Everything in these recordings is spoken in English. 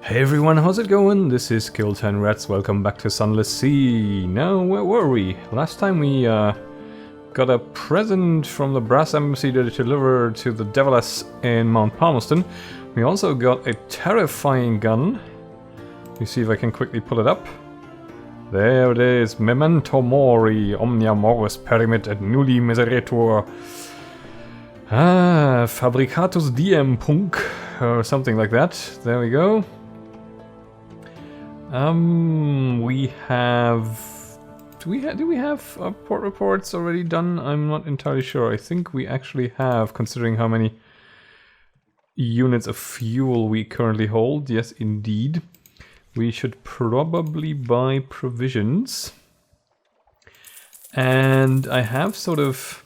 Hey everyone, how's it going? This is Kill 10 Rats, welcome back to Sunless Sea. Now, where were we? Last time we got a present from the brass embassy to deliver to the Devilish in Mount Palmerston. We also got a terrifying gun. Let me see if I can quickly pull it up. There it is, Memento Mori, Omnia Morris Perimit et Nulli Miseretur. Fabricatus Diem Punk, or something like that. There we go. We have... Do we have port reports already done? I'm not entirely sure. I think we actually have, considering how many units of fuel we currently hold. Yes, indeed. We should probably buy provisions. And I have sort of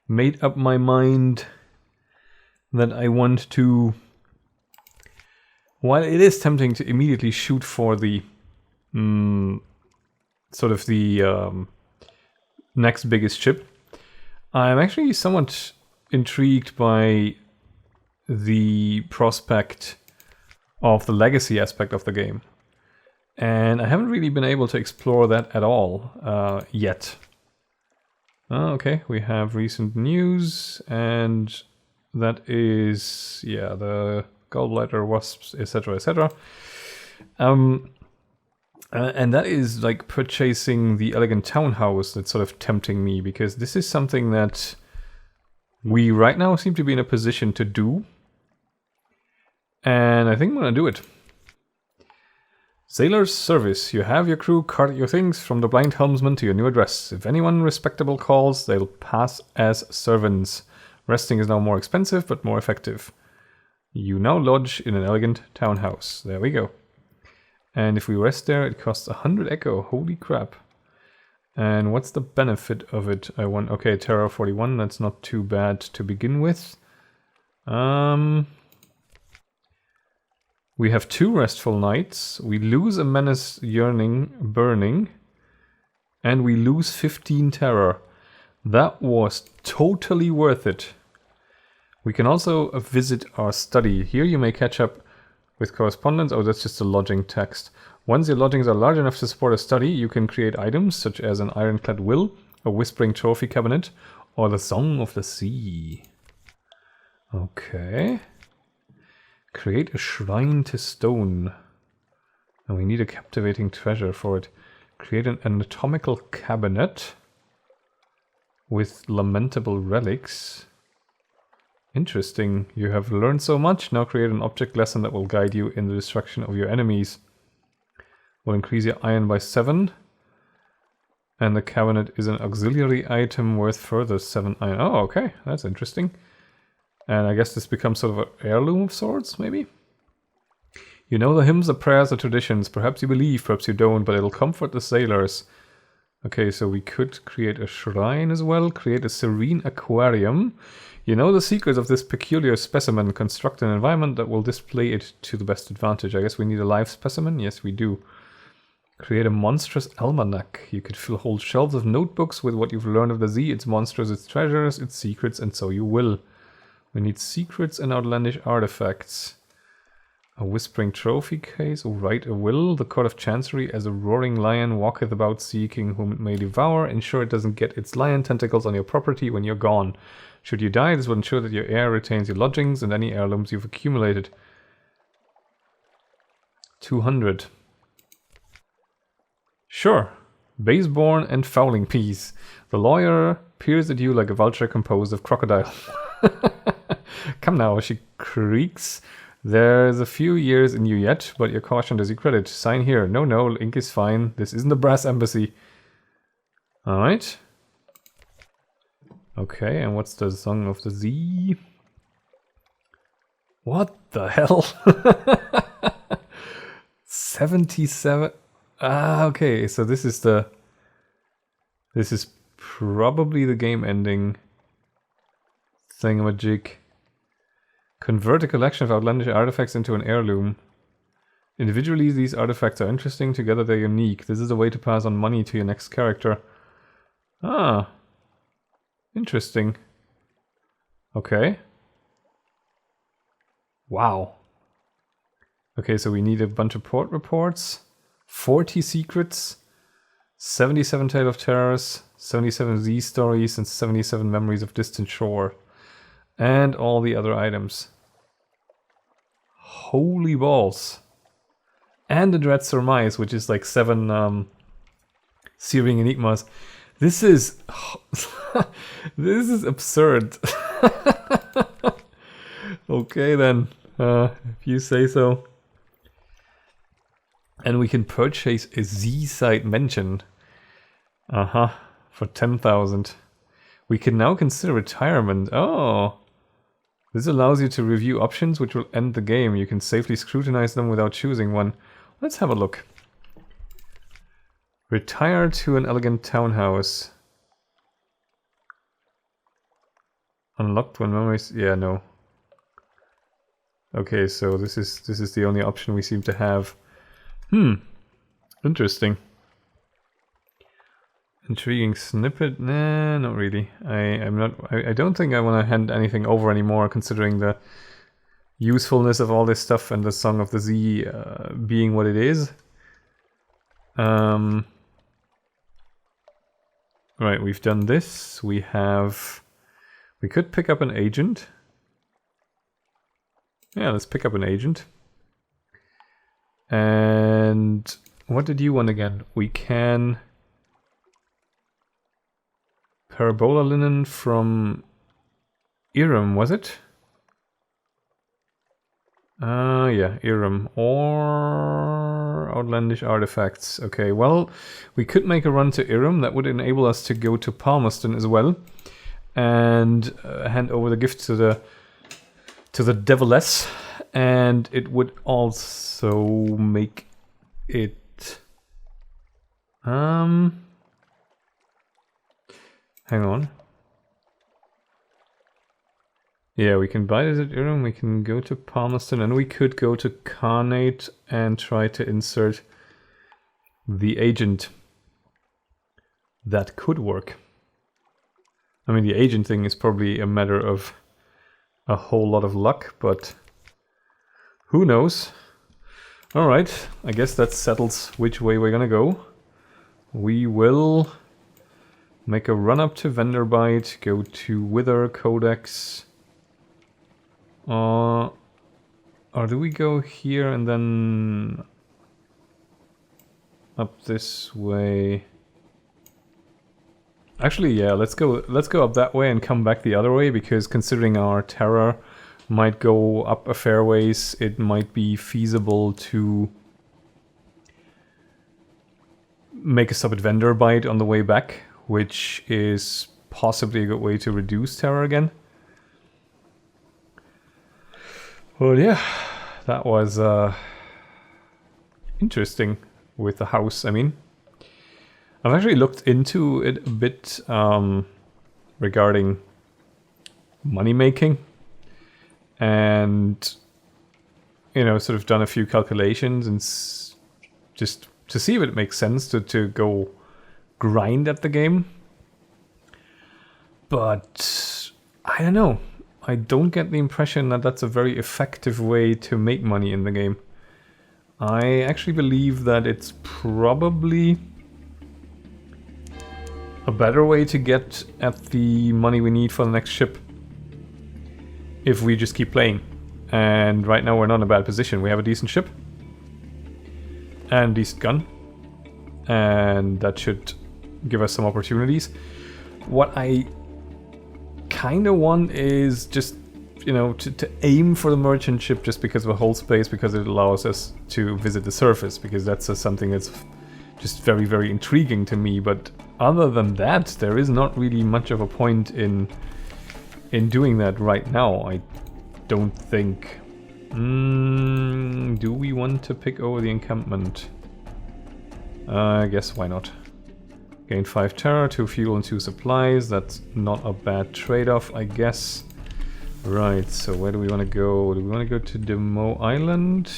made up my mind that I want to... While it is tempting to immediately shoot for the sort of the next biggest ship, I'm actually somewhat intrigued by the prospect of the legacy aspect of the game. And I haven't really been able to explore that at all yet. Okay, we have recent news, and that is, yeah, the gallbladder wasps, etc., etc. And that is like purchasing the elegant townhouse that's sort of tempting me, because this is something that we right now seem to be in a position to do. And I think I'm gonna do it. Sailor's service. You have your crew cart your things from the blind helmsman to your new address. If anyone respectable calls, they'll pass as servants. Resting is now more expensive, but more effective. You now lodge in an elegant townhouse. There we go. And if we rest there, it costs 100 echo. Holy crap. And what's the benefit of it? I want... Okay, Terror 41. That's not too bad to begin with. We have 2 restful nights. We lose a menace yearning, burning. And we lose 15 terror. That was totally worth it. We can also visit our study. Here you may catch up with correspondence. Oh, that's just a lodging text. Once your lodgings are large enough to support a study, you can create items such as an ironclad will, a whispering trophy cabinet, or the Song of the Sea. Okay. Create a shrine to stone. And we need a captivating treasure for it. Create an anatomical cabinet with lamentable relics. Interesting. You have learned so much. Now create an object lesson that will guide you in the destruction of your enemies. Will increase your iron by 7. And the cabinet is an auxiliary item worth further 7 iron. Oh, okay. That's interesting. And I guess this becomes sort of an heirloom of sorts, maybe? You know the hymns, the prayers, the traditions. Perhaps you believe, perhaps you don't, but it'll comfort the sailors. Okay, so we could create a shrine as well. Create a serene aquarium. You know the secrets of this peculiar specimen. Construct an environment that will display it to the best advantage. I guess we need a live specimen? Yes, we do. Create a monstrous almanac. You could fill whole shelves of notebooks with what you've learned of the sea, its monsters, its treasures, its secrets, and so you will. We need secrets and outlandish artifacts. A whispering trophy case. Oh, write a will. The court of chancery, as a roaring lion walketh about seeking whom it may devour. Ensure it doesn't get its lion tentacles on your property when you're gone. Should you die, this will ensure that your heir retains your lodgings and any heirlooms you've accumulated. 200. Sure. Baseborn and fowling piece. The lawyer peers at you like a vulture composed of crocodile. Come now, she creaks. There's a few years in you yet, but your caution does you credit. Sign here. No, ink is fine. This isn't the brass embassy. Alright. Okay, and what's the Song of the Sea? What the hell? 77. Ah, okay, so this is the... This is probably the game ending thingamajig. Convert a collection of outlandish artifacts into an heirloom. Individually, these artifacts are interesting. Together, they're unique. This is a way to pass on money to your next character. Ah. Interesting. Okay. Wow. Okay, so we need a bunch of port reports, 40 secrets, 77 Tale of Terrors, 77 Z stories, and 77 Memories of Distant Shore. And all the other items. Holy balls. And the Dread Surmise, which is like 7 Searing Enigmas. This is... this is absurd. Okay then, if you say so. And we can purchase a Z-site mention. For 10,000. We can now consider retirement. Oh! This allows you to review options which will end the game. You can safely scrutinize them without choosing one. Let's have a look. Retire to an elegant townhouse. Unlocked when memories... Yeah, no. Okay, so this is the only option we seem to have. Interesting. Intriguing snippet? Nah, not really. I don't think I want to hand anything over anymore, considering the usefulness of all this stuff and the Song of the Z being what it is. Right, we've done this. We could pick up an agent. Yeah, let's pick up an agent. And what did you want again? We can... Parabola linen from Irem, was it? Yeah, Irem. Or outlandish artifacts. Okay, well, we could make a run to Irem. That would enable us to go to Palmerston as well. And hand over the gift to the Devilish. And it would also make it... Hang on. Yeah, we can buy this at Irem, we can go to Palmerston, and we could go to Carnate and try to insert the agent. That could work. I mean, the agent thing is probably a matter of a whole lot of luck, but who knows? Alright, I guess that settles which way we're gonna go. We will... make a run up to Vanderbite, go to Wither Codex. Or do we go here and then up this way? Actually, yeah, let's go up that way and come back the other way, because considering our terror might go up a fair ways, it might be feasible to make a stop at Vanderbite on the way back, which is possibly a good way to reduce terror again. Well, yeah, that was interesting with the house. I mean, I've actually looked into it a bit regarding money making, and you know, sort of done a few calculations and just to see if it makes sense to go grind at the game. But I don't know. I don't get the impression that that's a very effective way to make money in the game. I actually believe that it's probably a better way to get at the money we need for the next ship if we just keep playing. And right now we're not in a bad position. We have a decent ship and decent gun, and that should give us some opportunities. What I kind of want is just, you know, to aim for the merchant ship, just because of the whole space, because it allows us to visit the surface, because that's something that's just very, very intriguing to me. But other than that, there is not really much of a point in doing that right now, I don't think. Do we want to pick over the encampment? I guess why not? Gain 5 terror, 2 fuel and 2 supplies. That's not a bad trade-off, I guess. Right, so where do we want to go? Do we want to go to Demo Island?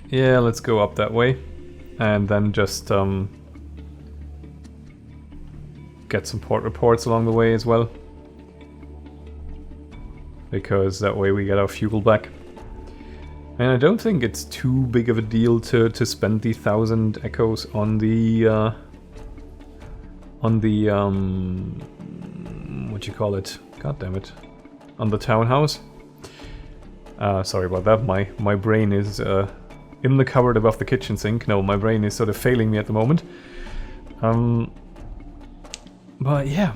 Yeah, let's go up that way. And then just get some port reports along the way as well. because that way we get our fuel back. And I don't think it's too big of a deal to spend the 1,000 echoes on the what you call it? God damn it! On the townhouse. Sorry about that. My brain is in the cupboard above the kitchen sink. No, my brain is sort of failing me at the moment. But yeah.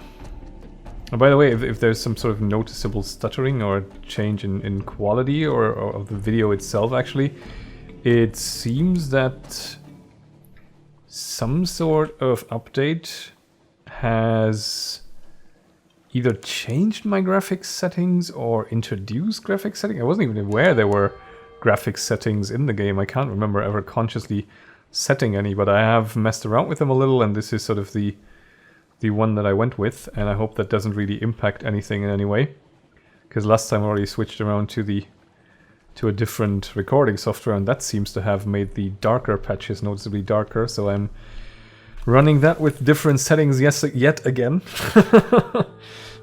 And by the way, if there's some sort of noticeable stuttering or change in quality or of the video itself, actually, it seems that some sort of update has either changed my graphics settings or introduced graphics settings. I wasn't even aware there were graphics settings in the game. I can't remember ever consciously setting any, but I have messed around with them a little, and this is sort of the one that I went with, and I hope that doesn't really impact anything in any way. Because last time I already switched around to a different recording software, and that seems to have made the darker patches noticeably darker, so I'm running that with different settings yet again.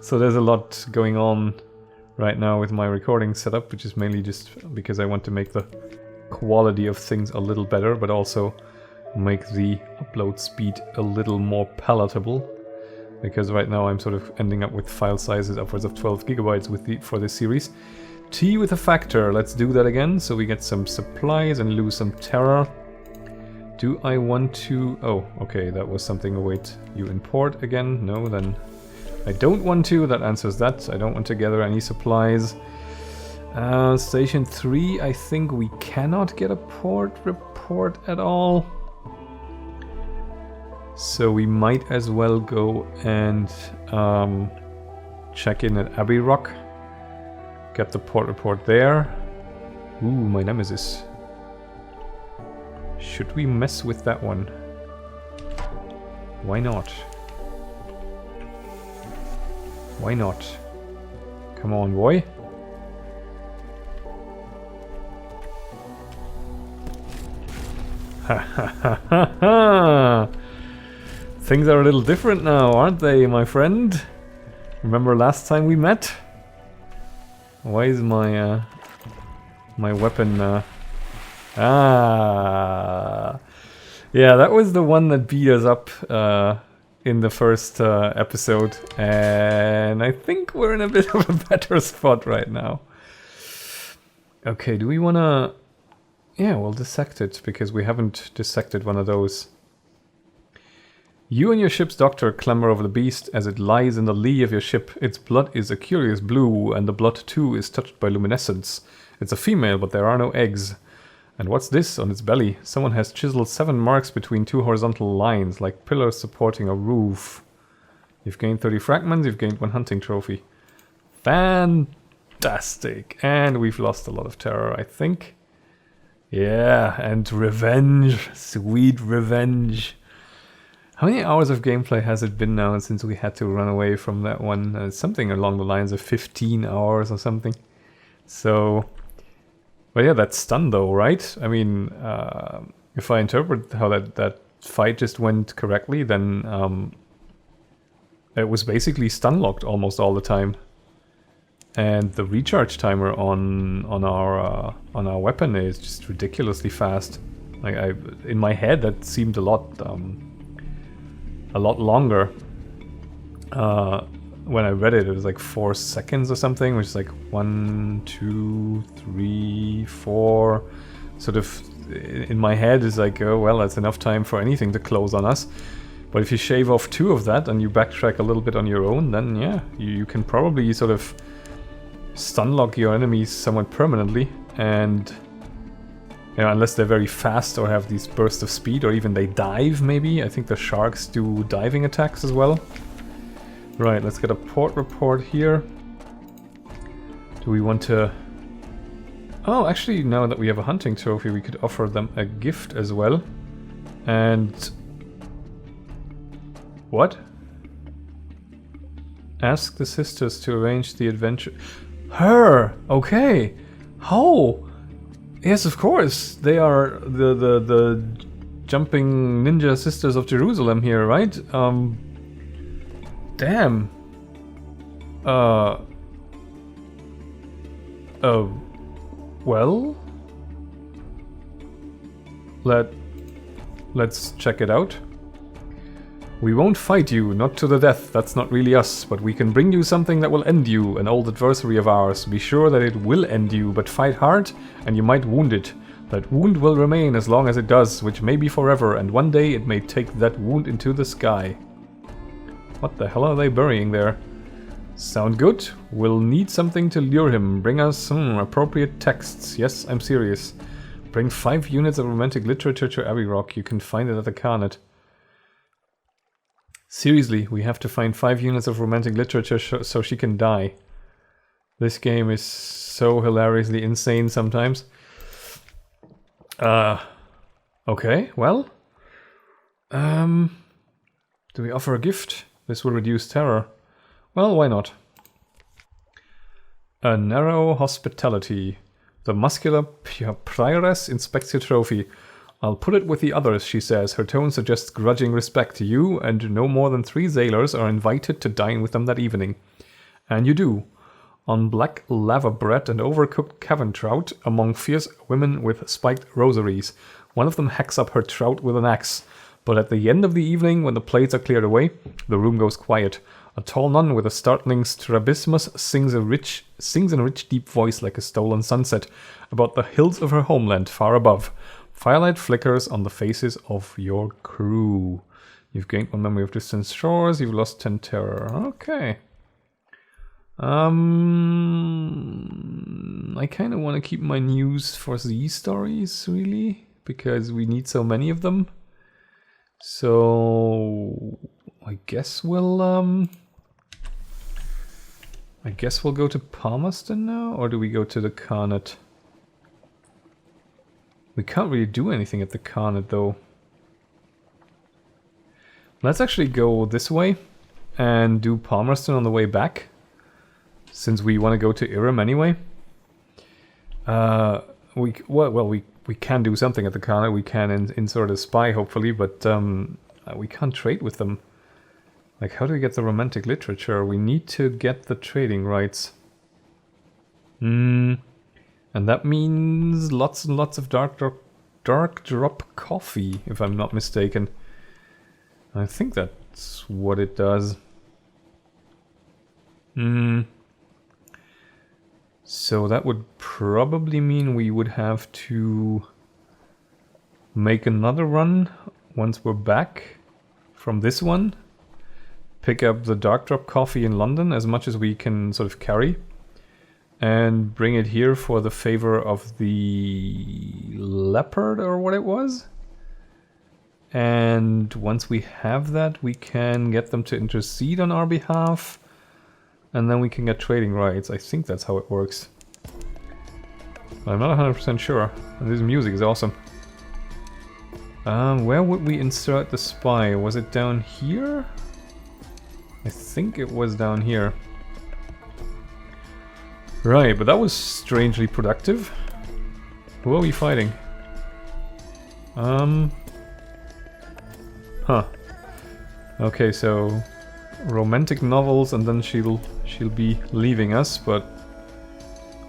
So there's a lot going on right now with my recording setup, which is mainly just because I want to make the quality of things a little better, but also make the upload speed a little more palatable. Because right now I'm sort of ending up with file sizes upwards of 12 gigabytes for this series. T with a factor, let's do that again, so we get some supplies and lose some terror. Do I want to... oh, okay, that was something. Await, you import again? No, then I don't want to. That answers that. I don't want to gather any supplies. Station 3, I think we cannot get a port report at all. So we might as well go and check in at Abbey Rock. Get the port report there. Ooh, my nemesis. Should we mess with that one? Why not? Why not? Come on, boy. Ha ha ha ha ha! Things are a little different now, aren't they, my friend? Remember last time we met? Why is my my weapon yeah, that was the one that beat us up in the first episode, and I think we're in a bit of a better spot right now. Okay, do we wanna... yeah, we'll dissect it, because we haven't dissected one of those. You and your ship's doctor clamber over the beast as it lies in the lee of your ship. Its blood is a curious blue, and the blood too is touched by luminescence. It's a female, but there are no eggs. And what's this on its belly? Someone has chiseled 7 marks between 2 horizontal lines, like pillars supporting a roof. You've gained 30 fragments, you've gained 1 hunting trophy. Fantastic! And we've lost a lot of terror, I think. Yeah, and revenge. Sweet revenge. How many hours of gameplay has it been now since we had to run away from that one? Something along the lines of 15 hours or something. So, well, yeah, that's stun though, right? I mean, if I interpret how that fight just went correctly, then it was basically stun locked almost all the time. And the recharge timer on our weapon is just ridiculously fast. Like in my head, that seemed a lot longer. When I read it, it was like 4 seconds or something, which is like 1, 2, 3, 4. Sort of in my head is like, oh well, that's enough time for anything to close on us. But if you shave off 2 of that and you backtrack a little bit on your own, then yeah, you can probably sort of stun lock your enemies somewhat permanently, and you know, unless they're very fast or have these bursts of speed, or even they dive, maybe. I think the sharks do diving attacks as well. Right, let's get a port report here. Do we want to... oh, actually, now that we have a hunting trophy, we could offer them a gift as well. And... what? Ask the sisters to arrange the adventure... her! Okay! How? Yes, of course. They are the jumping ninja sisters of Jerusalem here, right? Damn. Well? Let's check it out. We won't fight you, not to the death, that's not really us, but we can bring you something that will end you, an old adversary of ours. Be sure that it will end you, but fight hard, and you might wound it. That wound will remain as long as it does, which may be forever, and one day it may take that wound into the sky. What the hell are they burying there? Sound good? We'll need something to lure him. Bring us appropriate texts. Yes, I'm serious. Bring 5 units of romantic literature to Abbey Rock. You can find it at the Carnet. Seriously, we have to find 5 units of romantic literature so she can die. This game is so hilariously insane sometimes. Okay, well. Do we offer a gift? This will reduce terror. Well, why not? A narrow hospitality. The muscular prioress inspects your trophy. I'll put it with the others, she says. Her tone suggests grudging respect to you, and no more than 3 sailors are invited to dine with them that evening. And you do. On black lava bread and overcooked cavern trout, among fierce women with spiked rosaries. One of them hacks up her trout with an axe. But at the end of the evening, when the plates are cleared away, the room goes quiet. A tall nun with a startling strabismus sings in a rich deep voice like a stolen sunset about the hills of her homeland far above. Firelight flickers on the faces of your crew. You've gained 1 memory of distant shores. You've lost 10 terror. Okay. I kind of want to keep my news for these stories, really, because we need so many of them. So I guess we'll go to Palmerston now, or do we go to the Carnet? We can't really do anything at the Carnet, though. Let's actually go this way and do Palmerston on the way back, since we want to go to Irem anyway. We can do something at the Carnet. We can insert a spy, hopefully, but we can't trade with them. Like, how do we get the romantic literature? We need to get the trading rights. And that means lots and lots of dark drop coffee, if I'm not mistaken. I think that's what it does. So that would probably mean we would have to make another run once we're back from this one. Pick up the dark drop coffee in London as much as we can sort of carry. And bring it here for the favor of the leopard, or what it was. And once we have that, we can get them to intercede on our behalf. And then we can get trading rights. I think that's how it works. But I'm not 100% sure. And this music is awesome. Where would we insert the spy? Was it down here? I think it was down here. Right, but that was strangely productive. Who are we fighting? Okay, so romantic novels, and then she'll be leaving us, but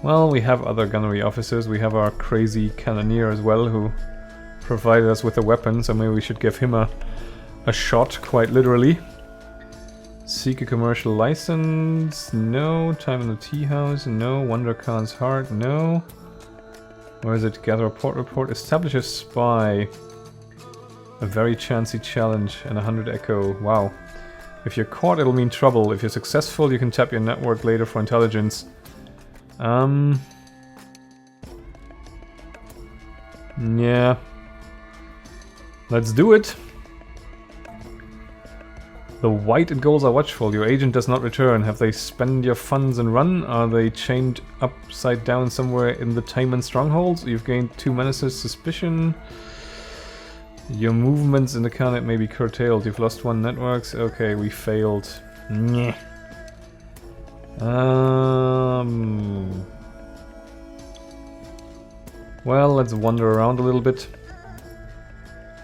well, we have other gunnery officers. We have our crazy cannoneer as well, who provided us with a weapon, so maybe we should give him a shot, quite literally. Seek a commercial license, no. Time in the tea house, no. Wonder Khan's heart, no. Where is it? Gather a port report. Establish a spy. A very chancy challenge and 100 echo. Wow. If you're caught, it'll mean trouble. If you're successful, you can tap your network later for intelligence. Yeah. Let's do it. The white and golds are watchful. Your agent does not return. Have they spent your funds and run? Are they chained upside down somewhere in the Taiman strongholds? You've gained 2 menaces, suspicion. Your movements in the Carnet may be curtailed. You've lost 1 networks. Okay, we failed. Nyeh. Well, let's wander around a little bit.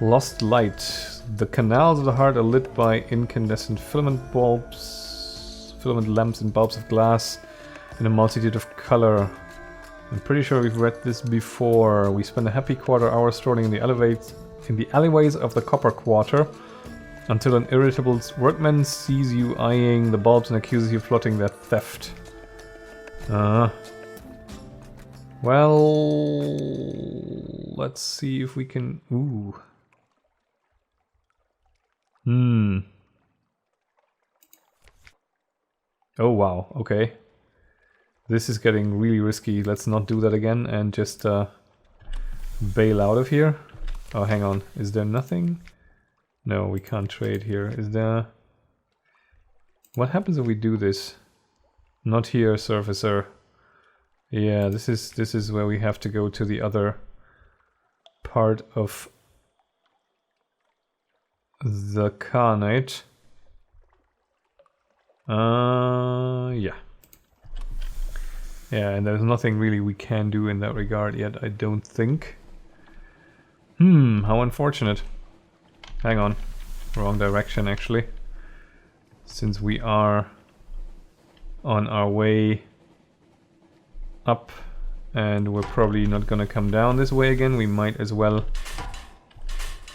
Lost light. The canals of the heart are lit by incandescent filament lamps and bulbs of glass in a multitude of color. I'm pretty sure we've read this before. We spend a happy quarter hour strolling in the alleyways of the Copper Quarter until an irritable workman sees you eyeing the bulbs and accuses you of plotting their theft. Well, let's see if we can... Ooh. Oh wow, okay. This is getting really risky. Let's not do that again and just bail out of here. Oh, hang on. Is there nothing? No, we can't trade here. Is there... What happens if we do this? Not here, surfacer. Yeah, this is where we have to go to the other part of the Carnate. Yeah. Yeah, and there's nothing really we can do in that regard yet, I don't think. How unfortunate. Hang on. Wrong direction, actually. Since we are on our way up and we're probably not gonna come down this way again, we might as well...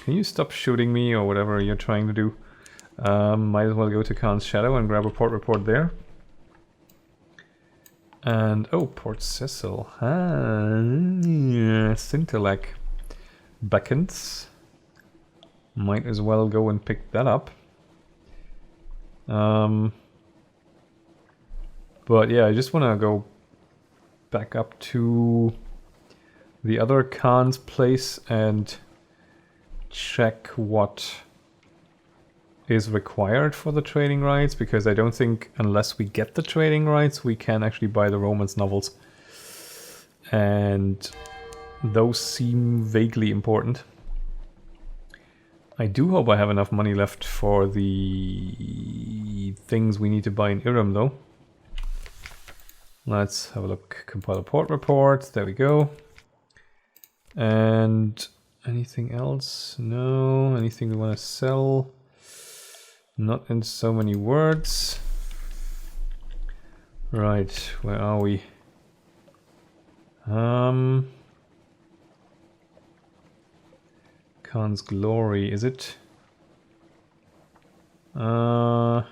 Can you stop shooting me or whatever you're trying to do? Might as well go to Khan's Shadow and grab a port report there. And, oh, Port Cecil. Scintillac beckons. Might as well go and pick that up. But yeah, I just want to go back up to the other Khan's place and check what is required for the trading rights, because I don't think unless we get the trading rights we can actually buy the romance novels, and those seem vaguely important. I do hope I have enough money left for the things we need to buy in Irem though. Let's have a look. Compile a port report. There we go. And anything else? No. Anything we want to sell? Not in so many words. Right, where are we? Khan's Glory, is it? I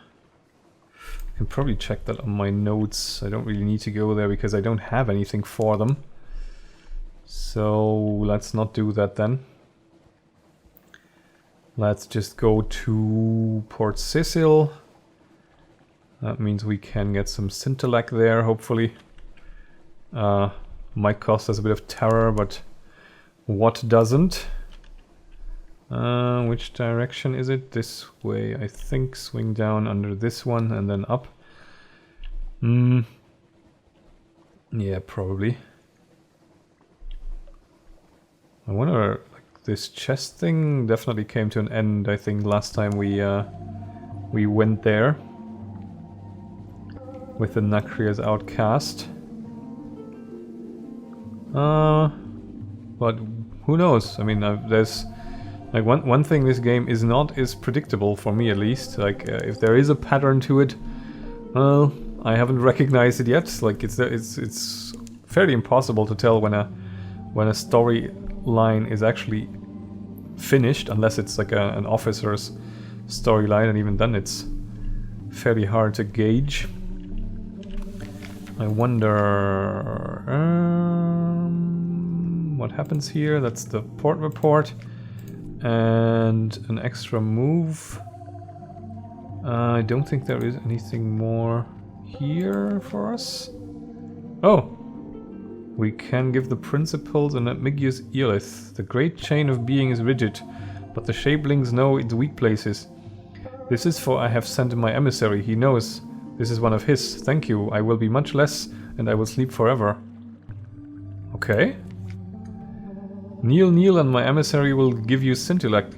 can probably check that on my notes. I don't really need to go there because I don't have anything for them. So let's not do that then. Let's just go to Port Cecil. That means we can get some Scintillac there, hopefully. Might cost us a bit of terror, but what doesn't? Which direction is it? This way, I think. Swing down under this one and then up. Yeah, probably. I wonder... This chest thing definitely came to an end, I think, last time we went there with the Nakria's outcast. But who knows? I mean, there's like one thing this game is not is predictable, for me at least. Like if there is a pattern to it, well, I haven't recognized it yet. Like it's fairly impossible to tell when a storyline is actually finished, unless it's like an officer's storyline, and even then it's fairly hard to gauge. I wonder what happens here. That's the port report and an extra move. I don't think there is anything more here for us. Oh! We can give the principles an ambiguous eolith. The great chain of being is rigid, but the shapelings know its weak places. This is for I have sent my emissary. He knows. This is one of his. Thank you. I will be much less, and I will sleep forever. Okay. Kneel, and my emissary will give you Scintillac.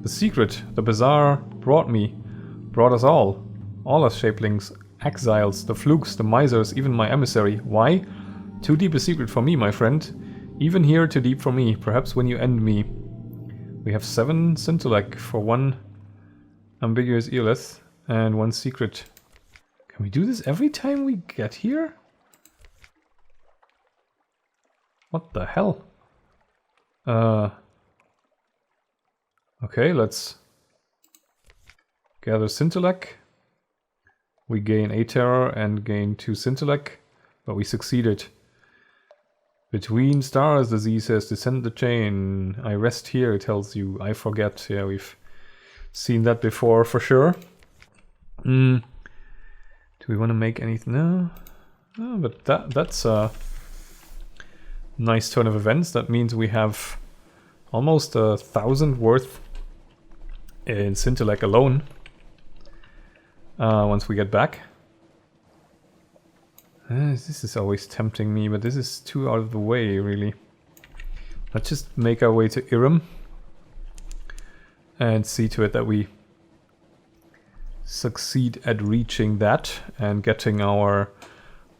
The secret, the bazaar brought us all. All us shapelings, exiles, the flukes, the misers, even my emissary. Why? Too deep a secret for me, my friend. Even here, too deep for me. Perhaps when you end me. We have 7 Scintillac for 1 ambiguous eolith and 1 secret. Can we do this every time we get here? What the hell? Okay, let's gather Scintillec. We gain a terror and gain 2 Scintillec, but we succeeded. Between stars, the Z says, descend the chain. I rest here, it tells you. I forget. Yeah, we've seen that before for sure. Do we want to make anything? No. No, but that's a nice turn of events. That means we have almost 1,000 worth in Scintillec alone. Once we get back. This is always tempting me, but this is too out of the way, really. Let's just make our way to Irem and see to it that we succeed at reaching that and getting our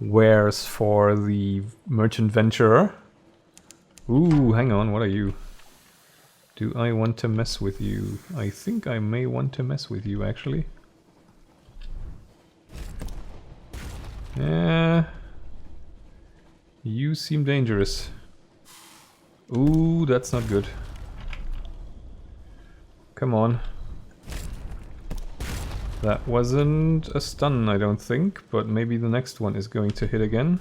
wares for the merchant venturer. Ooh, hang on, what are you? Do I want to mess with you? I think I may want to mess with you, actually. Yeah, you seem dangerous. Ooh, that's not good. Come on. That wasn't a stun, I don't think, but maybe the next one is going to hit again.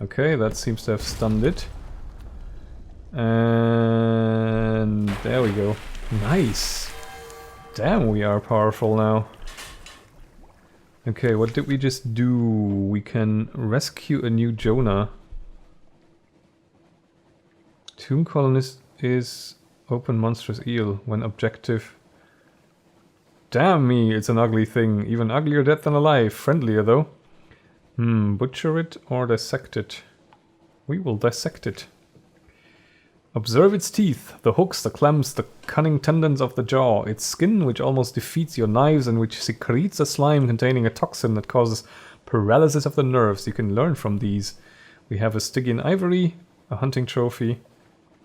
Okay, that seems to have stunned it. And there we go. Nice! Damn, we are powerful now. Okay, what did we just do? We can rescue a new Jonah. Tomb Colonist is open monstrous eel when objective. Damn me, it's an ugly thing. Even uglier dead than alive. Friendlier though. Butcher it or dissect it? We will dissect it. Observe its teeth, the hooks, the clamps, the cunning tendons of the jaw, its skin which almost defeats your knives and which secretes a slime containing a toxin that causes paralysis of the nerves. You can learn from these. We have a Stygian ivory, a hunting trophy,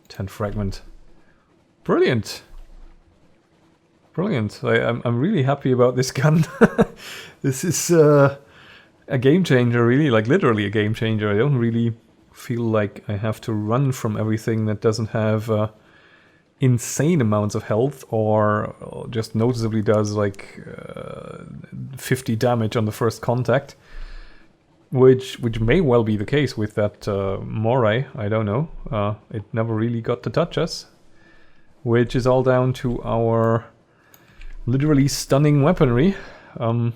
10 fragment. Brilliant! Brilliant. I'm really happy about this gun. This is a game changer, really, like literally a game changer. I don't really feel like I have to run from everything that doesn't have insane amounts of health or just noticeably does like 50 damage on the first contact, which may well be the case with that Moray. I don't know. It never really got to touch us, which is all down to our literally stunning weaponry. That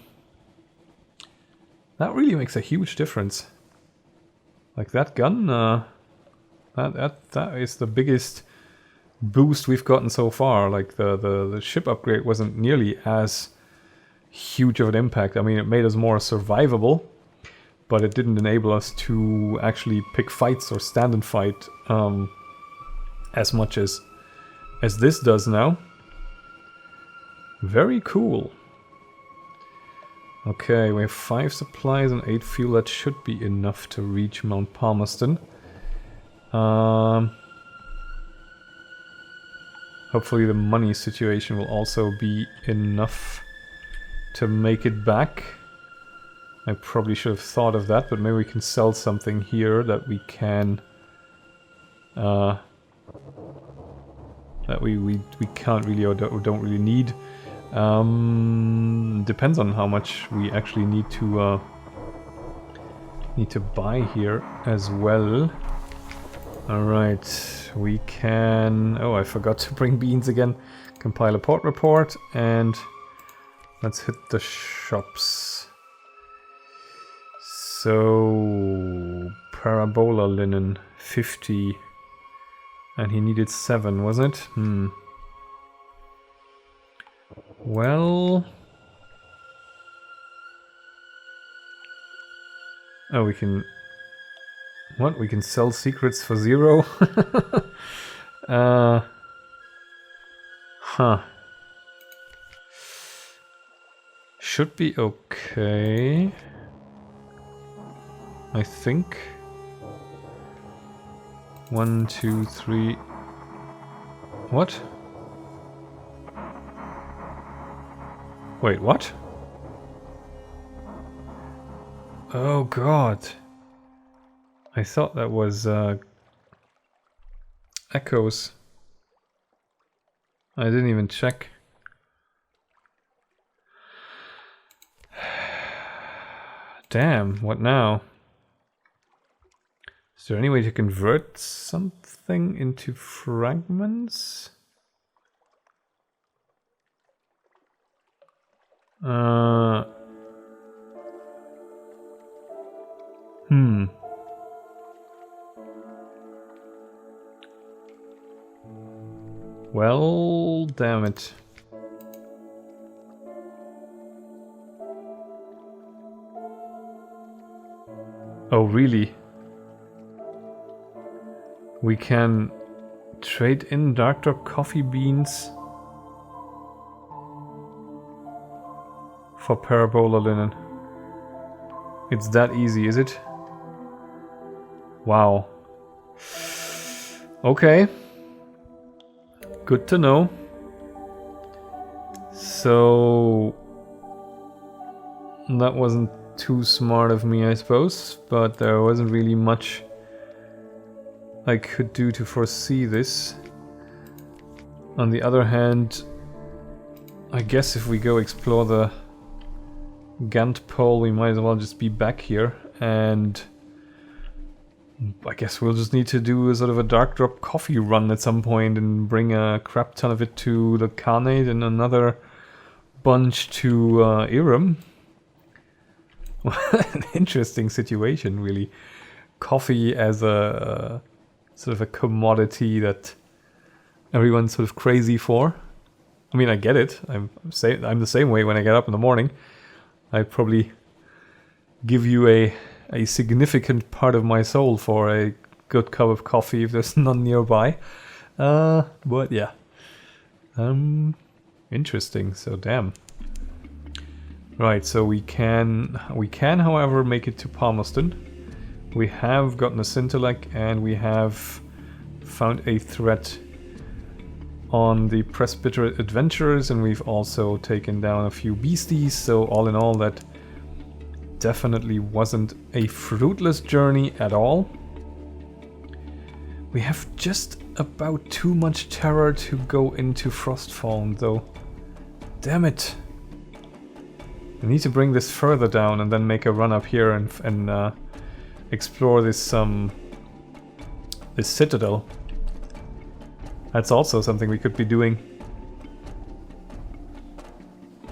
really makes a huge difference. Like that gun, that is the biggest boost we've gotten so far. Like the ship upgrade wasn't nearly as huge of an impact. I mean, it made us more survivable, but it didn't enable us to actually pick fights or stand and fight as much as this does now. Very cool. Okay, we have 5 supplies and 8 fuel. That should be enough to reach Mount Palmerston. Hopefully the money situation will also be enough to make it back. I probably should have thought of that, but maybe we can sell something here that we can... that we can't really or don't really need. Depends on how much we actually need to buy here as well. Alright, we can... Oh, I forgot to bring beans again. Compile a port report and let's hit the shops. So, parabola linen, 50. And he needed 7, wasn't it? Well... Oh, we can... What? We can sell secrets for 0? Huh. Should be okay. I think. 1, 2, 3... What? Wait, what? Oh god. I thought that was echoes. I didn't even check. Damn, what now? Is there any way to convert something into fragments? Well, damn it. Oh, really? We can trade in dark coffee beans for parabola linen. It's that easy, is it? Wow. Okay. Good to know. So that wasn't too smart of me, I suppose, but there wasn't really much I could do to foresee this. On the other hand, I guess if we go explore the Gant pole, we might as well just be back here, and I guess we'll just need to do a sort of a dark drop coffee run at some point and bring a crap ton of it to the Khanate and another bunch to Irem. An interesting situation, really. Coffee as a sort of a commodity that everyone's sort of crazy for. I mean, I get it. I'm the same way when I get up in the morning. I probably give you a significant part of my soul for a good cup of coffee if there's none nearby. But yeah. Interesting. So damn. Right, so we can however make it to Palmerston. We have gotten a Scintillec and we have found a threat on the Presbyterate Adventurers, and we've also taken down a few beasties, so all in all that definitely wasn't a fruitless journey at all. We have just about too much terror to go into Frostfallen though. Damn it. I need to bring this further down and then make a run up here and explore this citadel. That's also something we could be doing.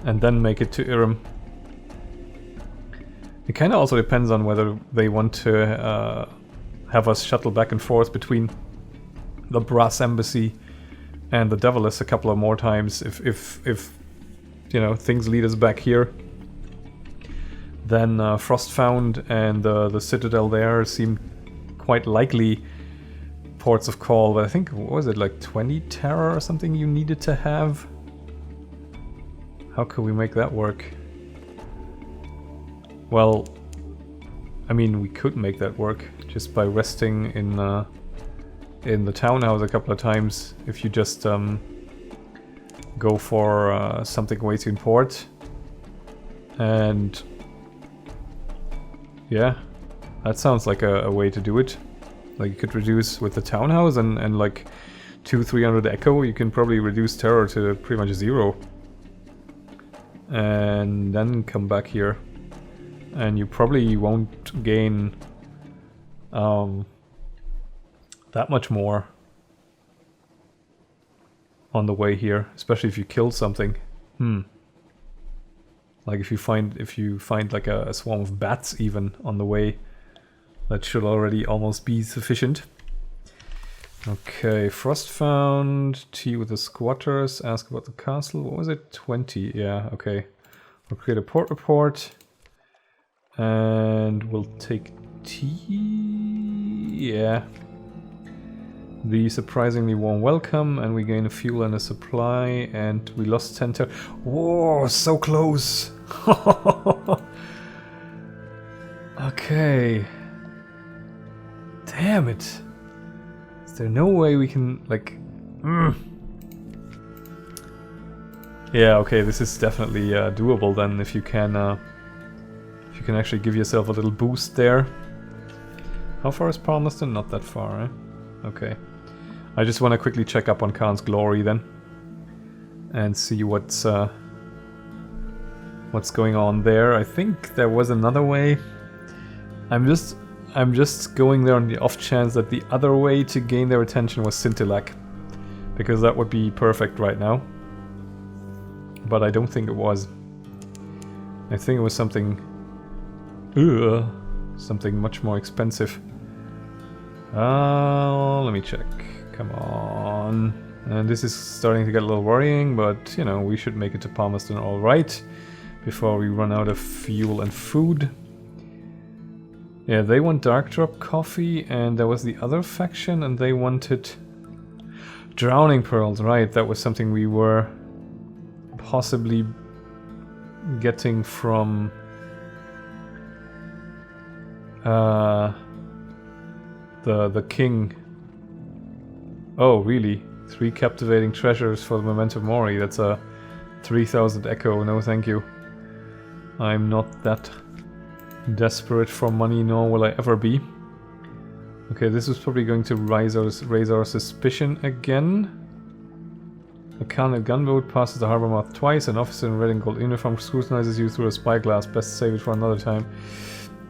And then make it to Irem. It kind of also depends on whether they want to have us shuttle back and forth between the Brass Embassy and the Devilish a couple of more times. If you know, things lead us back here, then Frostfound and the Citadel there seem quite likely ports of call. But I think, what was it, like 20 terror or something you needed to have? How could we make that work? Well, I mean, we could make that work just by resting in the townhouse a couple of times. If you just go for something waiting port, and yeah, that sounds like a way to do it. Like, you could reduce with the townhouse and like 200-300 echo, you can probably reduce terror to pretty much 0. And then come back here. And you probably won't gain that much more on the way here, especially if you kill something. Like if you find like a swarm of bats even on the way, that should already almost be sufficient. Okay, Frostfound, tea with the squatters, ask about the castle. What was it? 20, yeah, okay. We'll create a port report. And we'll take tea. Yeah. The surprisingly warm welcome, and we gain a fuel and a supply, and we lost 10 terror. Whoa, so close! Okay. Damn it. Is there no way we can, like... Yeah, okay, this is definitely doable then, if you can actually give yourself a little boost there. How far is Palmerston? Not that far, eh? Okay. I just want to quickly check up on Khan's glory then. And see what's going on there. I think there was another way. I'm just going there on the off chance that the other way to gain their attention was Scintillac. Because that would be perfect right now. But I don't think it was. I think it was something... something much more expensive. Let me check. Come on. And this is starting to get a little worrying, but, you know, we should make it to Palmerston alright. Before we run out of fuel and food. Yeah, they want Dark Drop coffee, and there was the other faction, and they wanted... Drowning Pearls, right. That was something we were possibly getting from... the king. Oh, really? 3 captivating treasures for the Memento Mori. That's a 3000 echo. No, thank you. I'm not that desperate for money, nor will I ever be. Okay, this is probably going to raise our suspicion again. A Khan gunboat passes the harbor mouth twice. An officer in red and gold uniform scrutinizes you through a spyglass. Best save it for another time.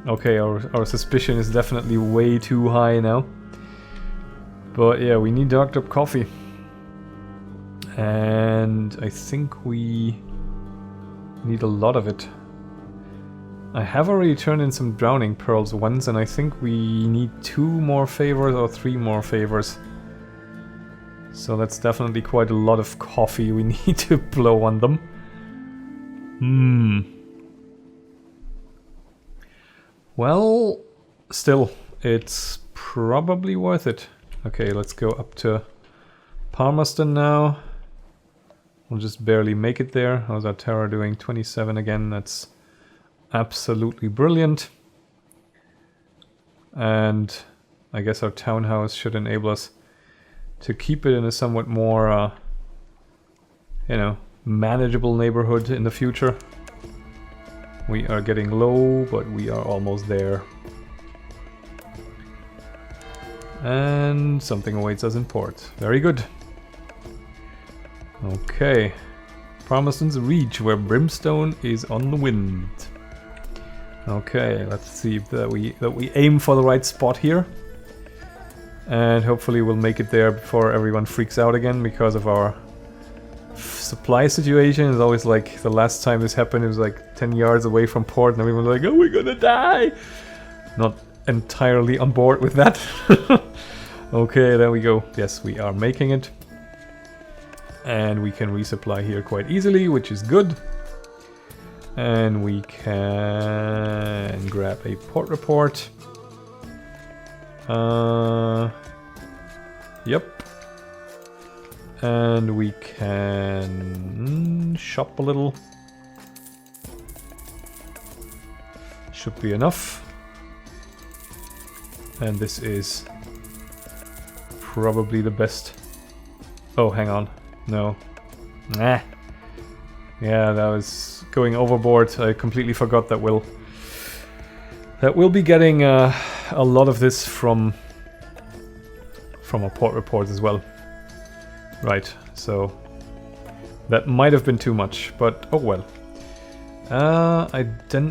Okay, our suspicion is definitely way too high now. But yeah, we need Dark Drop coffee. And I think we need a lot of it. I have already turned in some Drowning Pearls once, and I think we need 2 more favors or 3 more favors. So that's definitely quite a lot of coffee we need to blow on them. Well, still, it's probably worth it. Okay, let's go up to Palmerston now. We'll just barely make it there. How's our terror doing? 27 again, that's absolutely brilliant. And I guess our townhouse should enable us to keep it in a somewhat more, you know, manageable neighborhood in the future. We are getting low, but we are almost there. And something awaits us in port. Very good. Okay. Palmerston's Reach, where brimstone is on the wind. Okay, let's see that we aim for the right spot here. And hopefully we'll make it there before everyone freaks out again because of our supply situation. It's always like the last time this happened, it was like 10 yards away from port and everyone was like, oh, we're gonna die! Not entirely on board with that. Okay, there we go. Yes, we are making it. And we can resupply here quite easily, which is good. And we can grab a port report. Yep. And we can shop a little. Should be enough. And this is probably the best. Oh, hang on. No. Nah. Yeah, that was going overboard. I completely forgot that we'll be getting a lot of this from a port report as well. Right, so that might have been too much, but oh well.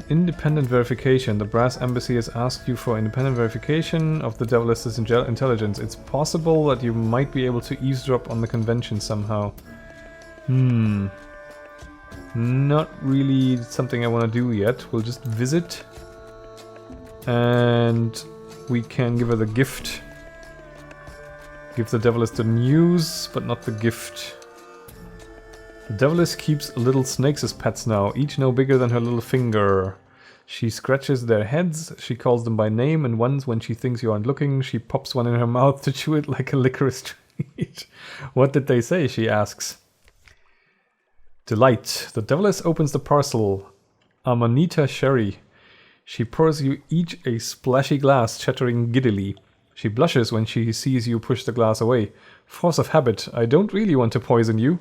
Independent verification. The Brass Embassy has asked you for independent verification of the Devilish's intelligence. It's possible that you might be able to eavesdrop on the convention somehow. Not really something I want to do yet. We'll just visit. And we can give her the gift. Give the Devilish the news, but not the gift. The Devilish keeps little snakes as pets now, each no bigger than her little finger. She scratches their heads, she calls them by name, and once when she thinks you aren't looking, she pops one in her mouth to chew it like a licorice treat. What did they say? She asks. Delight. The Devilish opens the parcel. Amanita Sherry. She pours you each a splashy glass, chattering giddily. She blushes when she sees you push the glass away. Force of habit. I don't really want to poison you.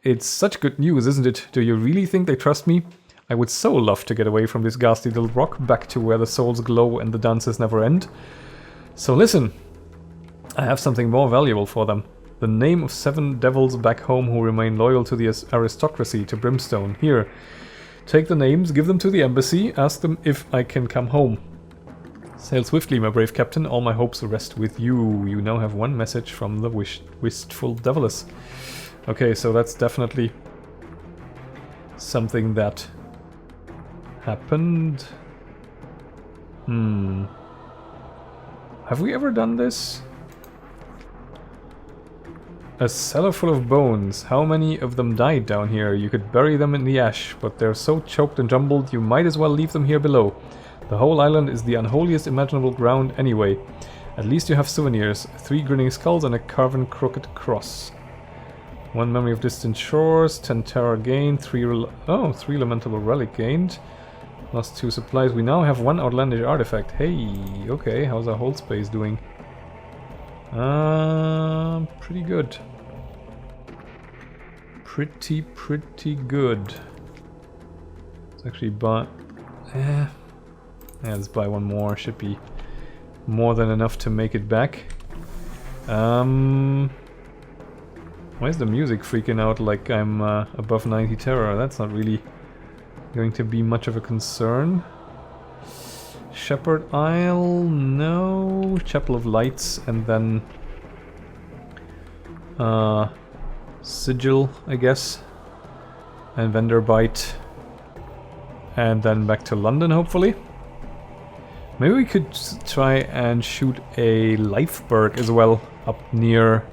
It's such good news, isn't it? Do you really think they trust me? I would so love to get away from this ghastly little rock, back to where the souls glow and the dances never end. So listen. I have something more valuable for them. The name of 7 devils back home who remain loyal to the aristocracy, to Brimstone. Here, take the names, give them to the embassy, ask them if I can come home. Sail swiftly, my brave captain, all my hopes rest with you. You now have 1 message from the wistful Devilish. Okay, so that's definitely something that happened. Have we ever done this? A cellar full of bones. How many of them died down here? You could bury them in the ash, but they're so choked and jumbled you might as well leave them here below. The whole island is the unholiest imaginable ground anyway. At least you have souvenirs. 3 grinning skulls and a carven crooked cross. 1 memory of distant shores, 10 terror gained, 3 lamentable relic gained. Lost 2 supplies. We now have 1 outlandish artifact. Hey, okay, how's our hold space doing? Pretty good. Pretty good. Let's actually buy... yeah, let's buy 1 more. Should be more than enough to make it back. Why is the music freaking out like I'm above 90 terror? That's not really going to be much of a concern. Shepherd Isle, no. Chapel of Lights, and then Sigil, I guess, and Vanderbite, and then back to London, hopefully. Maybe we could try and shoot a Lifeberg as well up near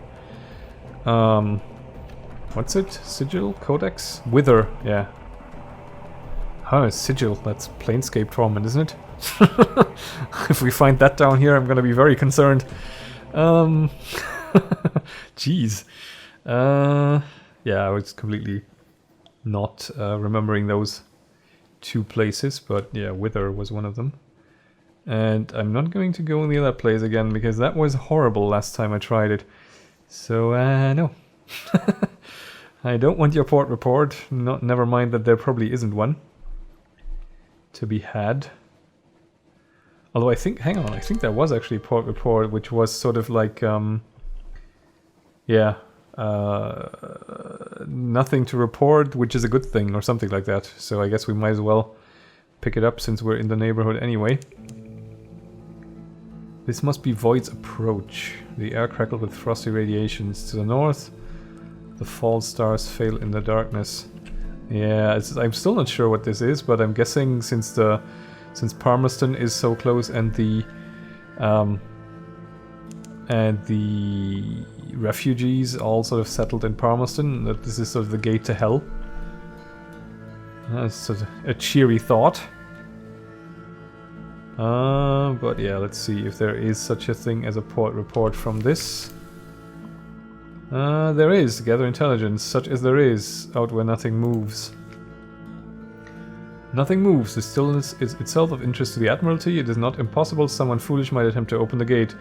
what's it? Sigil? Codex? Wither, yeah. Oh, Sigil, that's Planescape Torment, isn't it? If we find that down here, I'm gonna be very concerned. Jeez. Yeah, I was completely not remembering those 2 places, but yeah, Wither was one of them. And I'm not going to go in the other place again, because that was horrible last time I tried it. So, no. I don't want your port report. Never mind that there probably isn't one to be had. Although I think, hang on, I think there was actually a port report, which was sort of like, yeah, nothing to report, which is a good thing, or something like that. So I guess we might as well pick it up since we're in the neighborhood anyway. This must be Void's approach. The air crackled with frosty radiations. To the north, the false stars fail in the darkness. Yeah, I'm still not sure what this is, but I'm guessing since Palmerston is so close and the refugees all sort of settled in Palmerston, that this is sort of the gate to hell. That's sort of a cheery thought. But yeah, let's see if there is such a thing as a port report from this. There is. Gather intelligence, such as there is, out where nothing moves. Nothing moves. The stillness is itself of interest to the Admiralty. It is not impossible someone foolish might attempt to open the gate.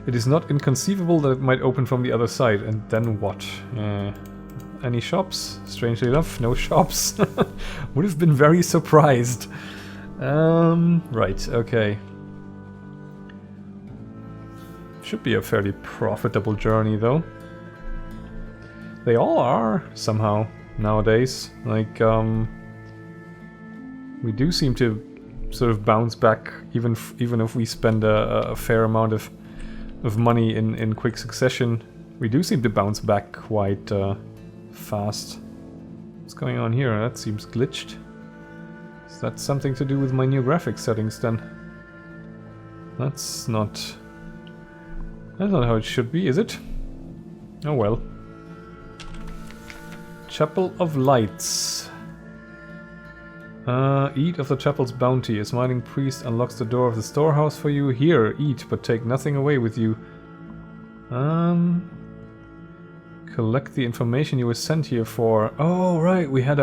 It is not inconceivable that it might open from the other side. And then what? Any shops? Strangely enough, no shops. Would have been very surprised. Right, okay. Should be a fairly profitable journey, though. They all are, somehow, nowadays. Like, we do seem to sort of bounce back, even if we spend a fair amount of money in quick succession. We do seem to bounce back quite fast. What's going on here? That seems glitched. Is that something to do with my new graphics settings then? That's not how it should be, is it? Oh well. Chapel of Lights. Eat of the chapel's bounty. A smiling priest unlocks the door of the storehouse for you. Here, eat, but take nothing away with you. Collect the information you were sent here for. Oh, right, we had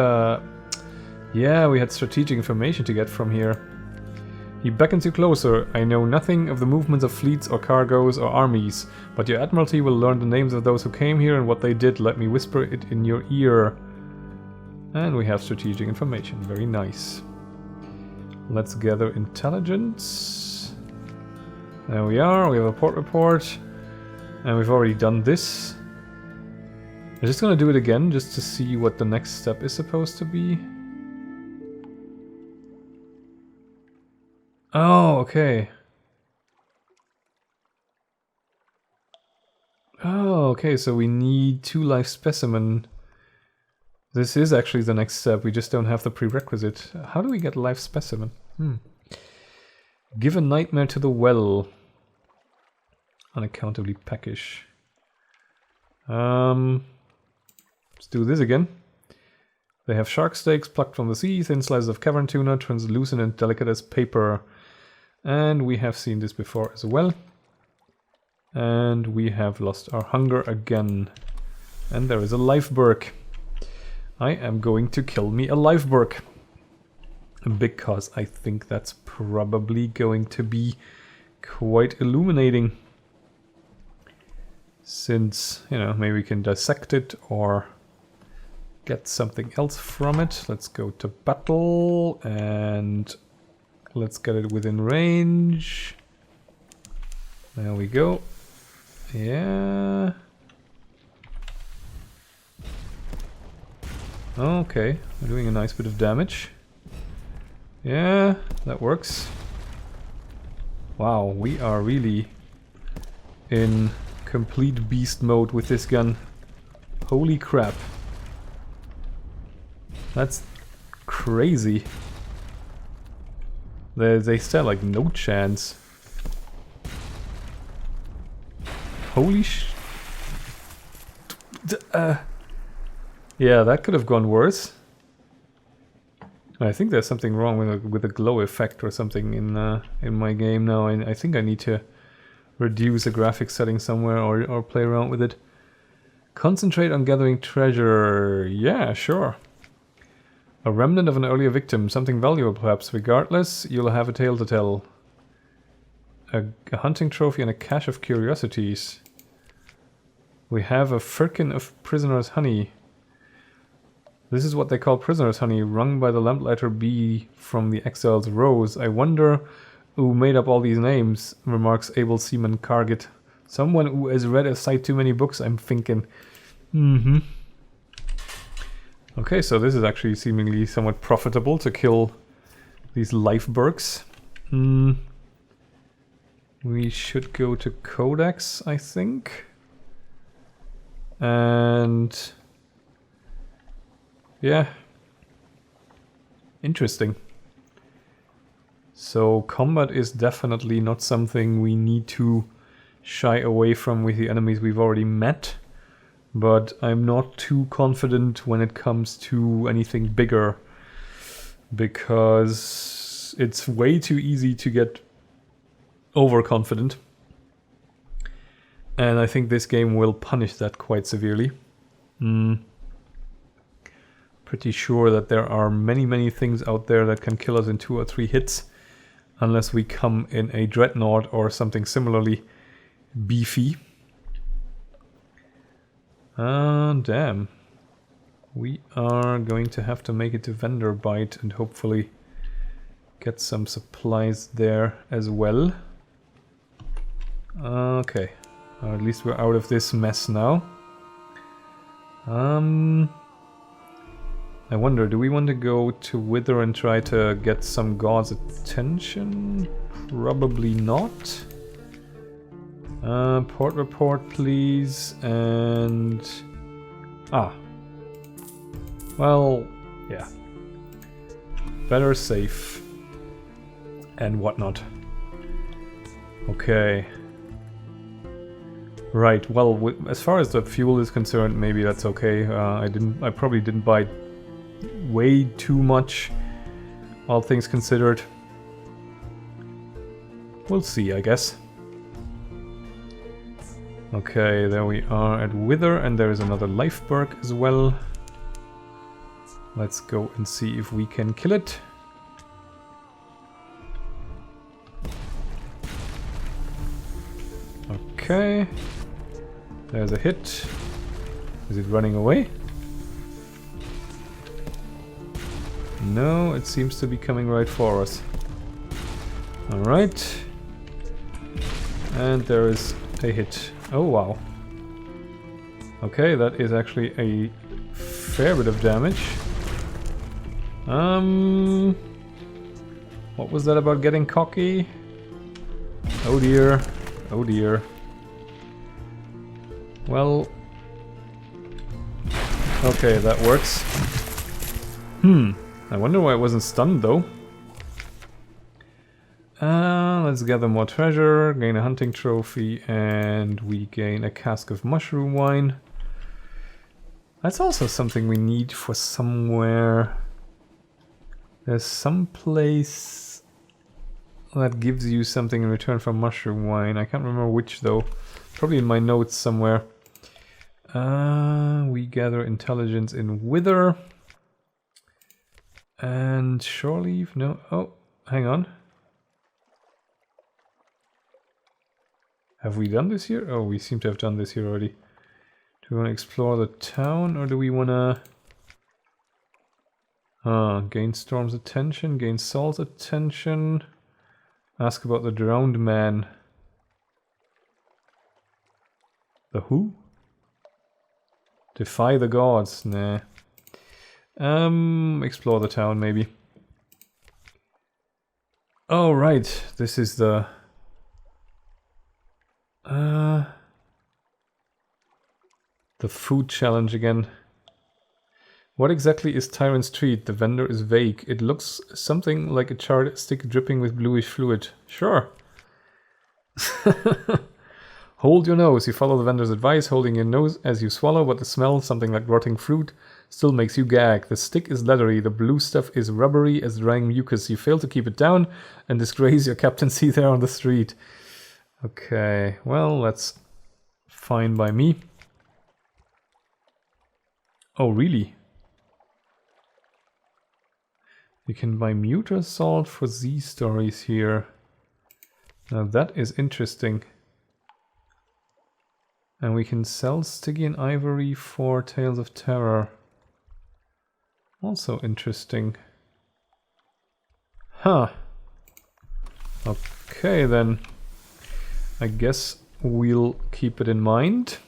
we had strategic information to get from here. He beckons you closer. I know nothing of the movements of fleets or cargoes or armies, but your Admiralty will learn the names of those who came here and what they did. Let me whisper it in your ear. And we have strategic information. Very nice. Let's gather intelligence. There we are. We have a port report. And we've already done this. I'm just gonna do it again, just to see what the next step is supposed to be. Oh, okay. Oh, okay, so we need 2 life specimen. This is actually the next step, we just don't have the prerequisite. How do we get life specimen? Give a nightmare to the well. Unaccountably peckish. Let's do this again. They have shark steaks plucked from the sea, thin slices of cavern tuna, translucent and delicate as paper. And we have seen this before as well. And we have lost our hunger again. And there is a liveberg. I am going to kill me a liveberg. Because I think that's probably going to be quite illuminating. Since, you know, maybe we can dissect it or get something else from it. Let's go to battle and let's get it within range. There we go. Yeah. Okay, we're doing a nice bit of damage. Yeah, that works. Wow, we are really in complete beast mode with this gun. Holy crap. That's crazy. They stand like no chance. Holy yeah, that could have gone worse. I think there's something wrong with a glow effect or something in my game now. I think I need to reduce the graphics setting somewhere or play around with it. Concentrate on gathering treasure. Yeah, sure. A remnant of an earlier victim. Something valuable perhaps. Regardless, you'll have a tale to tell. A hunting trophy and a cache of curiosities. We have a firkin of prisoner's honey. This is what they call prisoner's honey, wrung by the lamplighter bee from the exile's rose. I wonder who made up all these names, remarks able seaman Cargit. Someone who has read a sight too many books, I'm thinking. Okay, so this is actually seemingly somewhat profitable to kill these livebergs. We should go to Codex, I think. And yeah. Interesting. So combat is definitely not something we need to shy away from with the enemies we've already met. But I'm not too confident when it comes to anything bigger. Because it's way too easy to get overconfident. And I think this game will punish that quite severely. Pretty sure that there are many things out there that can kill us in 2 or 3 hits. Unless we come in a dreadnought or something similarly beefy. Damn. We are going to have to make it to Vanderbite and hopefully get some supplies there as well. Okay. At least we're out of this mess now. I wonder, do we want to go to Wither and try to get some god's attention? Probably not. Port report, please, and... Well, yeah. Better safe. And whatnot. Okay. Right, well, as far as the fuel is concerned, maybe that's okay. I probably didn't buy way too much, all things considered. We'll see, I guess. Okay, there we are at Wither, and there is another liveberg as well. Let's go and see if we can kill it. Okay. There's a hit. Is it running away? No, it seems to be coming right for us. Alright. And there is a hit. Oh wow. Okay, that is actually a fair bit of damage. What was that about getting cocky? Oh dear. Oh dear. Well... Okay, that works. I wonder why it wasn't stunned though. Let's gather more treasure, gain a hunting trophy, and we gain a cask of mushroom wine. That's also something we need for somewhere. There's some place that gives you something in return for mushroom wine. I can't remember which though. Probably in my notes somewhere. We gather intelligence in Wither. And shore leave? No. Oh, hang on. Have we done this here? Oh, we seem to have done this here already. Do we want to explore the town or do we want to... gain Storm's attention, gain Saul's attention. Ask about the drowned man. The who? Defy the gods. Nah. Explore the town maybe. Oh right, this is the... the food challenge again. What exactly is Tyrant's Treat? The vendor is vague. It looks something like a charred stick dripping with bluish fluid. Sure. Hold your nose. You follow the vendor's advice, holding your nose as you swallow, but the smell, something like rotting fruit, still makes you gag. The stick is leathery. The blue stuff is rubbery as drying mucus. You fail to keep it down and disgrace your captaincy there on the street. Okay, well, that's fine by me. Oh, really? You can buy Muta Salt for Z stories here. Now that is interesting. And we can sell Stygian Ivory for Tales of Terror. Also interesting. Huh. Okay then. I guess we'll keep it in mind.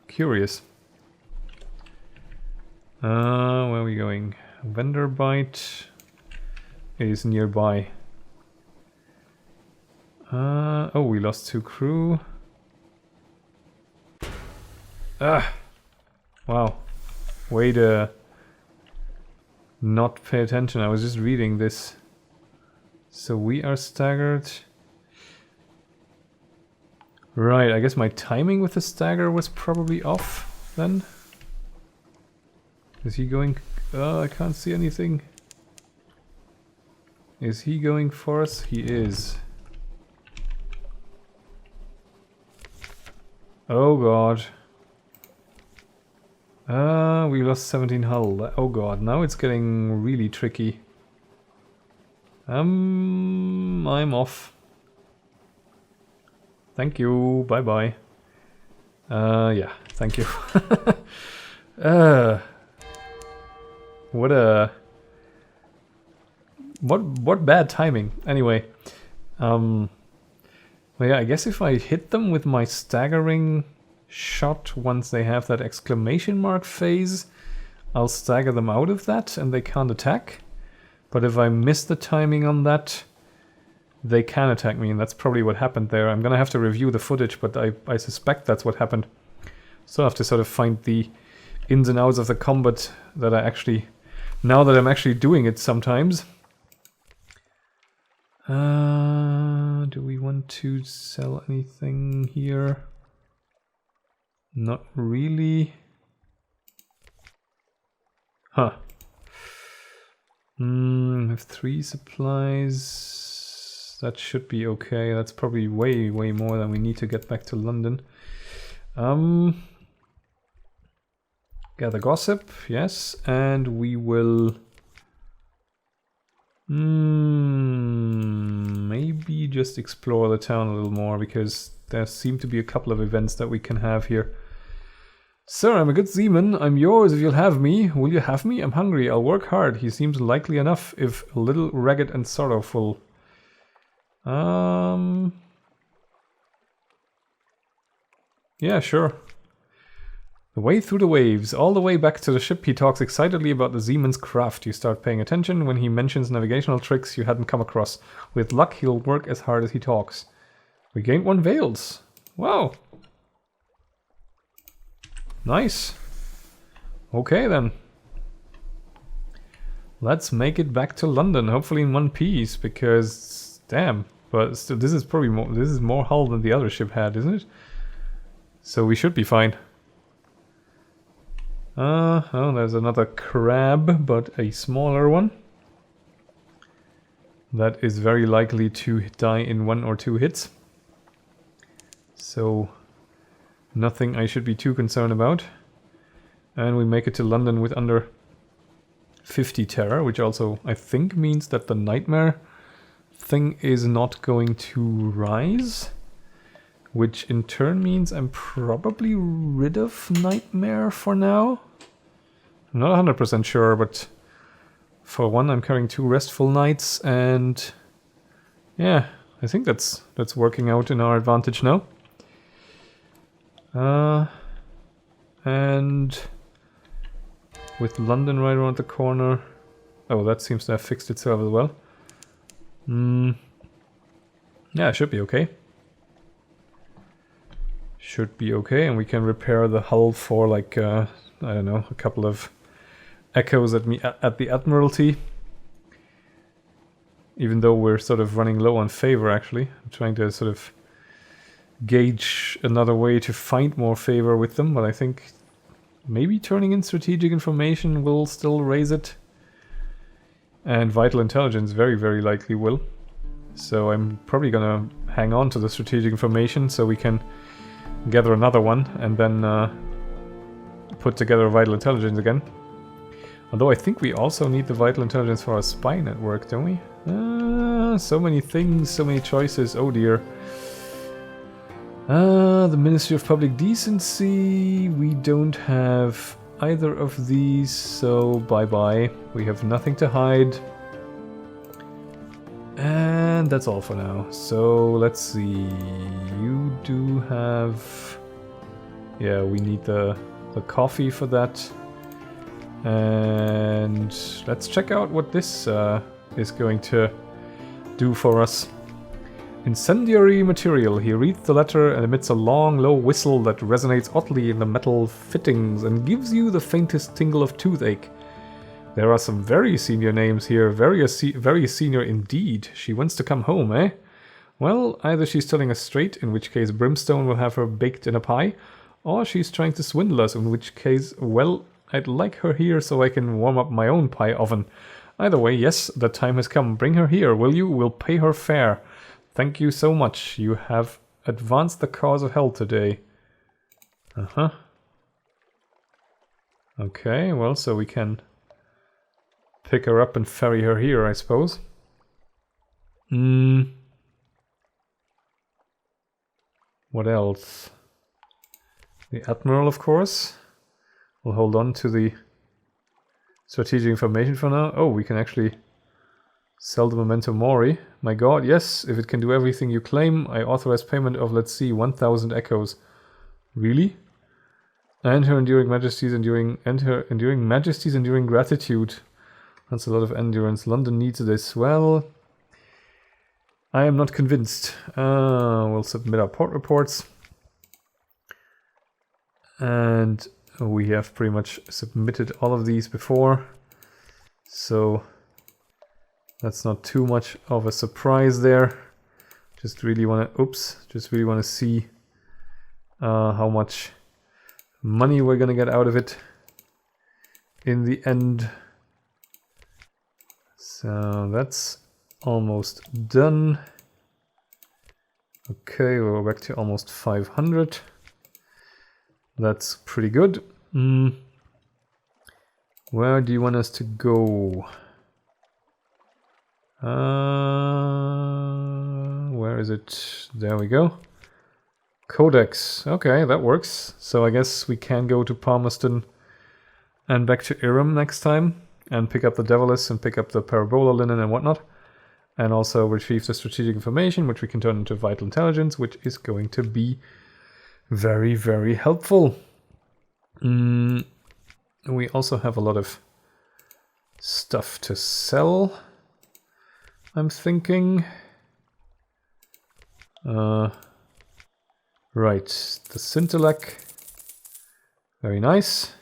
Curious. Where are we going? Vendor Bite is nearby. Oh, we lost 2 crew. Wow. Way to not pay attention. I was just reading this. So we are staggered. Right, I guess my timing with the stagger was probably off then. Is he going... I can't see anything. Is he going for us? He is. Oh god. We lost 17 hull. Oh god, now it's getting really tricky. I'm off. Thank you. Bye bye. Yeah, thank you. What bad timing. Anyway, well, yeah, I guess if I hit them with my staggering shot once they have that exclamation mark phase, I'll stagger them out of that and they can't attack. But if I miss the timing on that, they can attack me, and that's probably what happened there. I'm gonna have to review the footage, but I suspect that's what happened. So I have to sort of find the ins and outs of the combat that I actually... Now that I'm actually doing it sometimes. Do we want to sell anything here? Not really. Huh. Have 3 supplies. That should be okay. That's probably way more than we need to get back to London. Gather gossip, yes, and we will maybe just explore the town a little more, because there seem to be a couple of events that we can have here. Sir, I'm a good seaman. I'm yours if you'll have me. Will you have me? I'm hungry. I'll work hard. He seems likely enough, if a little ragged and sorrowful. Yeah, sure. The way through the waves. All the way back to the ship, he talks excitedly about the seaman's craft. You start paying attention when he mentions navigational tricks you hadn't come across. With luck, he'll work as hard as he talks. We gained 1 Veils. Wow. Nice. Okay, then. Let's make it back to London, hopefully in one piece, because... Damn. But still, this is probably more... This is more hull than the other ship had, isn't it? So we should be fine. Oh, there's another crab, but a smaller one. That is very likely to die in 1 or 2 hits. So, nothing I should be too concerned about. And we make it to London with under 50 terror, which also, I think, means that the nightmare thing is not going to rise. Which in turn means I'm probably rid of nightmare for now. I'm not 100% sure, but for one I'm carrying 2 restful nights, and yeah, I think that's working out in our advantage now. And with London right around the corner... Oh, that seems to have fixed itself as well. Yeah, it should be okay. Should be okay, and we can repair the hull for like, I don't know, a couple of echoes at the Admiralty. Even though we're sort of running low on favor, actually. I'm trying to sort of gauge another way to find more favor with them, but I think maybe turning in strategic information will still raise it. And vital intelligence very, very likely will. So I'm probably gonna hang on to the strategic information so we can gather another one and then put together a vital intelligence again. Although I think we also need the vital intelligence for our spy network, don't we? So many things, so many choices, oh dear. The Ministry of Public Decency, we don't have either of these, so bye-bye. We have nothing to hide. And that's all for now. So let's see. You do have... Yeah, we need the coffee for that. And let's check out what this is going to do for us. Incendiary material. He reads the letter and emits a long, low whistle that resonates oddly in the metal fittings and gives you the faintest tingle of toothache. There are some very senior names here, very senior indeed. She wants to come home, eh? Well, either she's telling us straight, in which case Brimstone will have her baked in a pie, or she's trying to swindle us, in which case, well, I'd like her here so I can warm up my own pie oven. Either way, yes, the time has come. Bring her here, will you? We'll pay her fair. Thank you so much. You have advanced the cause of hell today. Uh-huh. Okay, well, so we can pick her up and ferry her here, I suppose. What else? The Admiral, of course. We'll hold on to the strategic information for now. Oh, we can actually sell the Memento Mori. My god, yes, if it can do everything you claim, I authorize payment of, let's see, 1,000 echoes. Really? And her enduring majesty's enduring gratitude. That's a lot of endurance. London needs this. Well, I am not convinced. We'll submit our port reports. And we have pretty much submitted all of these before. So that's not too much of a surprise there. Just really want to see how much money we're gonna get out of it in the end. So that's almost done. Okay, we're back to almost 500. That's pretty good. Where do you want us to go? Where is it? There we go. Codex. Okay, that works. So I guess we can go to Palmerston and back to Irem next time and pick up the Devilish and pick up the Parabola Linen and whatnot. And also retrieve the strategic information, which we can turn into vital intelligence, which is going to be Very, very helpful. We also have a lot of stuff to sell, I'm thinking. Right, the Scintillec. Very nice.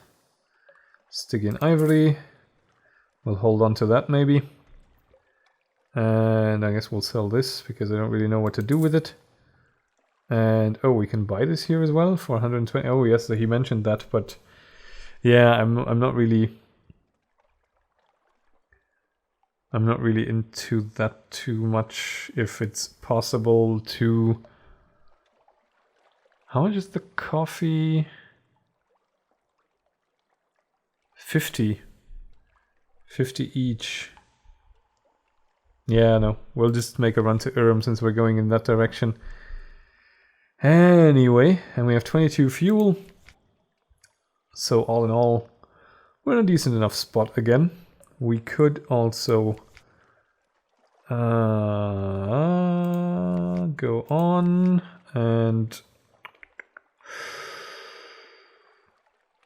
Stygian Ivory. We'll hold on to that maybe. And I guess we'll sell this because I don't really know what to do with it. And oh, we can buy this here as well for 120. Oh yes, he mentioned that, but yeah, I'm not really into that too much. If it's possible to, how much is the coffee? 50 each. Yeah, no, we'll just make a run to Urim since we're going in that direction. Anyway, and we have 22 fuel. So all in all, we're in a decent enough spot again. We could also go on and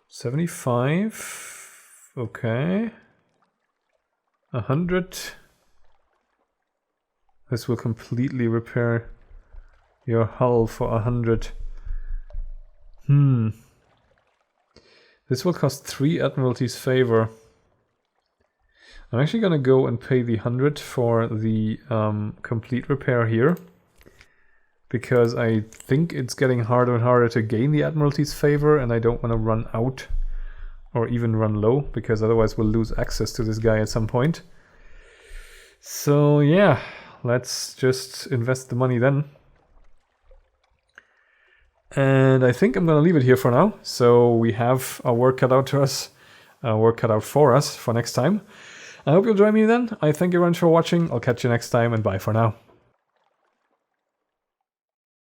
75. Okay. 100. This will completely repair your hull for 100. This will cost 3 Admiralty's favor. I'm actually gonna go and pay the 100 for the complete repair here, because I think it's getting harder and harder to gain the Admiralty's favor, and I don't want to run out or even run low, because otherwise we'll lose access to this guy at some point. So yeah, let's just invest the money then. And I think I'm going to leave it here for now. So we have our work cut out for us for next time. I hope you'll join me then. I thank you very much for watching. I'll catch you next time, and bye for now.